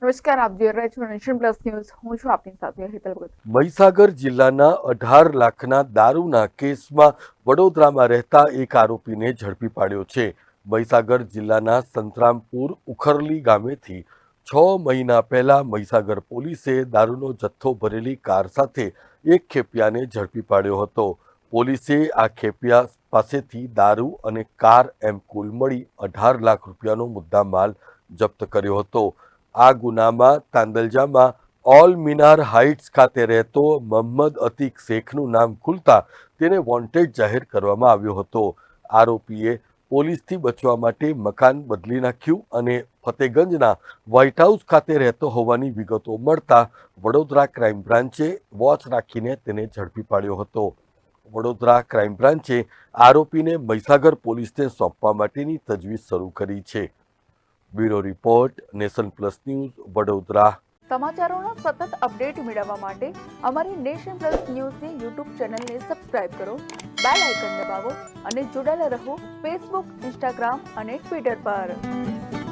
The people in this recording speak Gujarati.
નમસ્કાર, આપ જોઈ રહ્યા છો નેશન પ્લસ ન્યૂઝ. હું છું આપની સાથે હેતલ ભગત. મહીસાગર જિલ્લાના 18 લાખના દારૂના કેસમાં વડોદરામાં રહેતા એક આરોપીને ઝડપી પાડ્યો છે. મહીસાગર જિલ્લાના સંતરામપુર ઉખરલી ગામેથી 6 મહિના પહેલા મહીસાગર પોલીસે દારૂનો જથ્થો ભરેલી કાર સાથે એક ખેપિયાને ઝડપી પાડ્યો હતો. પોલીસે આ ખેપિયા પાસેથી દારૂ અને કાર એમ કુલ મળી 18 લાખ રૂપિયાનો મુદ્દામાલ જપ્ત કર્યો હતો. આ ગુનામાં તાંદલજામાં ઓલ મિનાર હાઇટ્સ ખાતે રહેતો મોહમ્મદ અતીક શેખનું નામ ખુલતા તેને વોન્ટેડ જાહેર કરવામાં આવ્યો હતો. આરોપીએ પોલીસથી બચવા માટે મકાન બદલી નાખ્યું અને ફતેગંજના વ્હાઇટ હાઉસ ખાતે રહેતો હોવાની વિગતો મળતા વડોદરા ક્રાઇમ બ્રાન્ચે વોચ રાખીને તેને ઝડપી પાડ્યો હતો. વડોદરા ક્રાઇમ બ્રાન્ચે આરોપીને મહીસાગર પોલીસને સોંપવા માટેની તજવીજ શરૂ કરી છે. Bureau report, nation plus news, Vadodara. સમાચારોના સતત અપડેટ મેળવવા માટે અમારી નેશન પ્લસ ન્યૂઝની યુટ્યુબ ચેનલને સબસ્ક્રાઇબ કરો, બેલ આઇકન દબાવો અને જોડાયેલા રહો ફેસબુક, ઇન્સ્ટાગ્રામ અને ટ્વિટર પર.